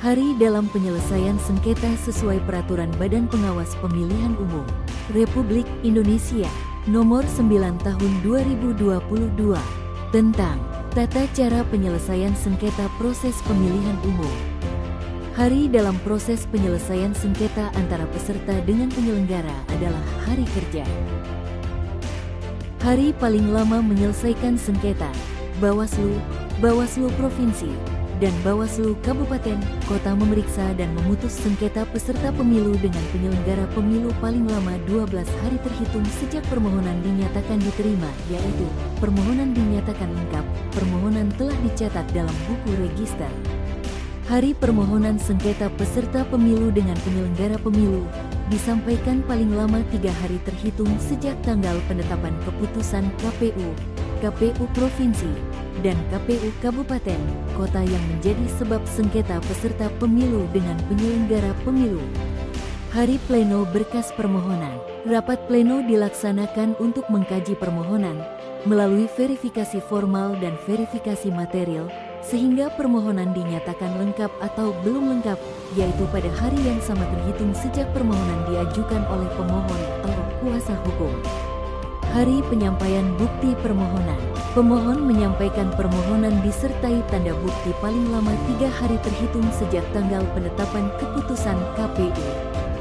Hari dalam penyelesaian sengketa sesuai Peraturan Badan Pengawas Pemilihan Umum Republik Indonesia Nomor 9 Tahun 2022 tentang tata cara penyelesaian sengketa proses pemilihan umum. Hari dalam proses penyelesaian sengketa antara peserta dengan penyelenggara adalah hari kerja. Hari paling lama menyelesaikan sengketa, Bawaslu, Bawaslu Provinsi, dan Bawaslu Kabupaten, Kota memeriksa dan memutus sengketa peserta pemilu dengan penyelenggara pemilu paling lama 12 hari terhitung sejak permohonan dinyatakan diterima, yaitu permohonan dinyatakan lengkap, permohonan telah dicatat dalam buku register. Hari permohonan sengketa peserta pemilu dengan penyelenggara pemilu disampaikan paling lama 3 hari terhitung sejak tanggal penetapan keputusan KPU, KPU Provinsi, dan KPU Kabupaten, Kota yang menjadi sebab sengketa peserta pemilu dengan penyelenggara pemilu. Hari pleno berkas permohonan. Rapat pleno dilaksanakan untuk mengkaji permohonan, melalui verifikasi formal dan verifikasi material, sehingga permohonan dinyatakan lengkap atau belum lengkap, yaitu pada hari yang sama terhitung sejak permohonan diajukan oleh pemohon atau kuasa hukum. Hari penyampaian bukti permohonan. Pemohon menyampaikan permohonan disertai tanda bukti paling lama 3 hari terhitung sejak tanggal penetapan keputusan KPU,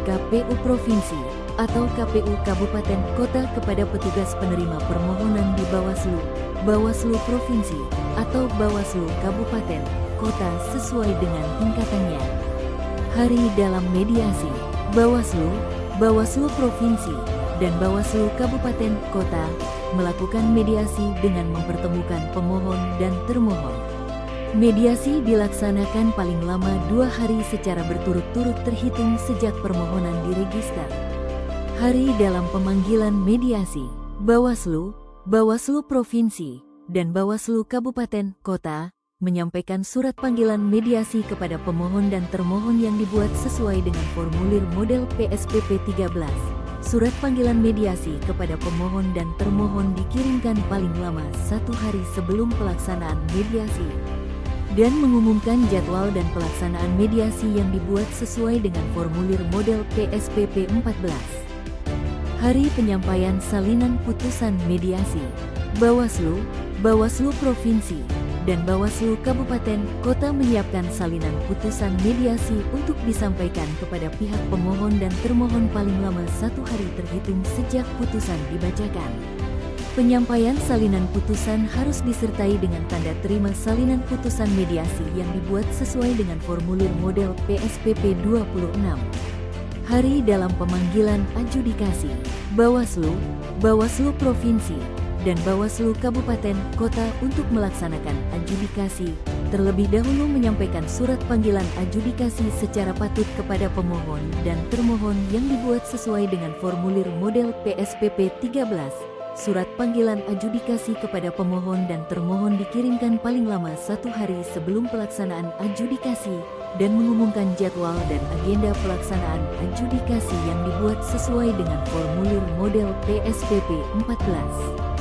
KPU Provinsi, atau KPU Kabupaten Kota kepada petugas penerima permohonan di Bawaslu, Bawaslu Provinsi, atau Bawaslu Kabupaten Kota sesuai dengan tingkatannya. Hari dalam mediasi. Bawaslu, Bawaslu Provinsi, dan Bawaslu Kabupaten Kota melakukan mediasi dengan mempertemukan pemohon dan termohon. Mediasi dilaksanakan paling lama 2 hari secara berturut-turut terhitung sejak permohonan diregister. Hari dalam pemanggilan mediasi. Bawaslu, Bawaslu Provinsi, dan Bawaslu Kabupaten Kota menyampaikan surat panggilan mediasi kepada pemohon dan termohon yang dibuat sesuai dengan formulir model PSPP 13. Surat panggilan mediasi kepada pemohon dan termohon dikirimkan paling lama 1 hari sebelum pelaksanaan mediasi dan mengumumkan jadwal dan pelaksanaan mediasi yang dibuat sesuai dengan formulir model PSPP 14. Hari penyampaian salinan putusan mediasi. Bawaslu, Bawaslu Provinsi, dan Bawaslu Kabupaten Kota menyiapkan salinan putusan mediasi untuk disampaikan kepada pihak pemohon dan termohon paling lama 1 hari terhitung sejak putusan dibacakan. Penyampaian salinan putusan harus disertai dengan tanda terima salinan putusan mediasi yang dibuat sesuai dengan formulir model PSPP 26. Hari dalam pemanggilan adjudikasi. Bawaslu, Bawaslu Provinsi, dan Bawaslu Kabupaten Kota untuk melaksanakan adjudikasi, terlebih dahulu menyampaikan surat panggilan adjudikasi secara patut kepada pemohon dan termohon yang dibuat sesuai dengan formulir model PSPP 13. Surat panggilan adjudikasi kepada pemohon dan termohon dikirimkan paling lama 1 hari sebelum pelaksanaan adjudikasi dan mengumumkan jadwal dan agenda pelaksanaan adjudikasi yang dibuat sesuai dengan formulir model PSPP 14.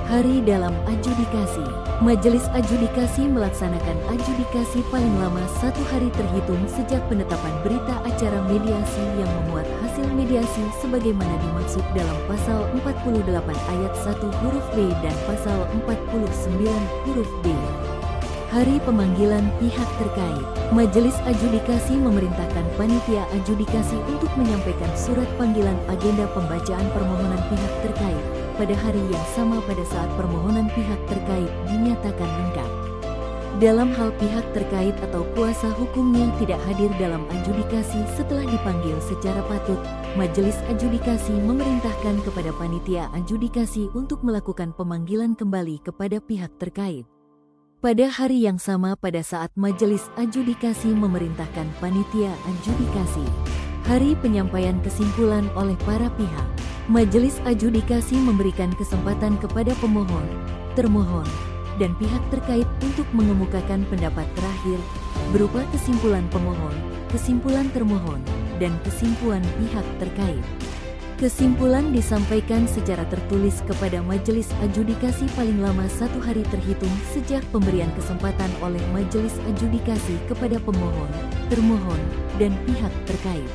Hari dalam adjudikasi. Majelis adjudikasi melaksanakan adjudikasi paling lama 1 hari terhitung sejak penetapan berita acara mediasi yang memuat hasil mediasi sebagaimana dimaksud dalam pasal 48 ayat 1 huruf B dan pasal 49 huruf B. Hari pemanggilan pihak terkait. Majelis adjudikasi memerintahkan panitia adjudikasi untuk menyampaikan surat panggilan agenda pembacaan permohonan pihak terkait pada hari yang sama pada saat permohonan pihak terkait dinyatakan lengkap. Dalam hal pihak terkait atau kuasa hukumnya tidak hadir dalam adjudikasi setelah dipanggil secara patut, Majelis adjudikasi memerintahkan kepada panitia adjudikasi untuk melakukan pemanggilan kembali kepada pihak terkait. Pada hari yang sama pada saat Majelis adjudikasi memerintahkan panitia adjudikasi. Hari penyampaian kesimpulan oleh para pihak. Majelis adjudikasi memberikan kesempatan kepada pemohon, termohon, dan pihak terkait untuk mengemukakan pendapat terakhir berupa kesimpulan pemohon, kesimpulan termohon, dan kesimpulan pihak terkait. Kesimpulan disampaikan secara tertulis kepada Majelis Adjudikasi paling lama 1 hari terhitung sejak pemberian kesempatan oleh Majelis Adjudikasi kepada pemohon, termohon, dan pihak terkait.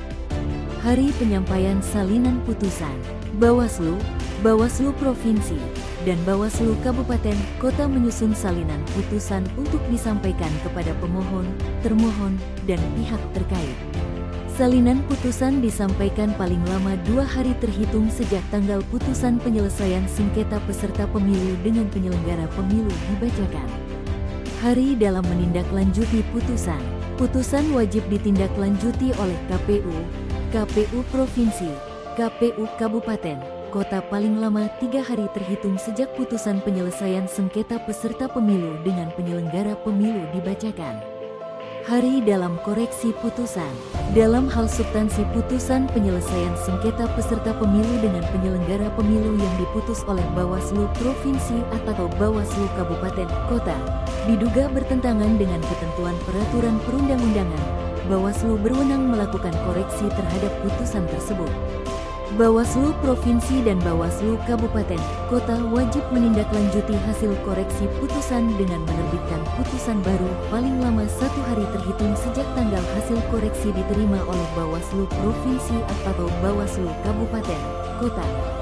Hari penyampaian salinan putusan. Bawaslu, Bawaslu Provinsi, dan Bawaslu Kabupaten Kota menyusun salinan putusan untuk disampaikan kepada pemohon, termohon, dan pihak terkait. Salinan putusan disampaikan paling lama 2 hari terhitung sejak tanggal putusan penyelesaian sengketa peserta pemilu dengan penyelenggara pemilu dibacakan. Hari dalam menindaklanjuti putusan. Putusan wajib ditindaklanjuti oleh KPU, KPU Provinsi, KPU Kabupaten, Kota paling lama 3 hari terhitung sejak putusan penyelesaian sengketa peserta pemilu dengan penyelenggara pemilu dibacakan. Hari dalam koreksi putusan. Dalam hal substansi putusan penyelesaian sengketa peserta pemilu dengan penyelenggara pemilu yang diputus oleh Bawaslu Provinsi atau Bawaslu Kabupaten Kota, diduga bertentangan dengan ketentuan peraturan perundang-undangan, Bawaslu berwenang melakukan koreksi terhadap putusan tersebut. Bawaslu Provinsi dan Bawaslu Kabupaten Kota wajib menindaklanjuti hasil koreksi putusan dengan menerbitkan putusan baru paling lama 1 hari terhitung sejak tanggal hasil koreksi diterima oleh Bawaslu Provinsi atau Bawaslu Kabupaten Kota.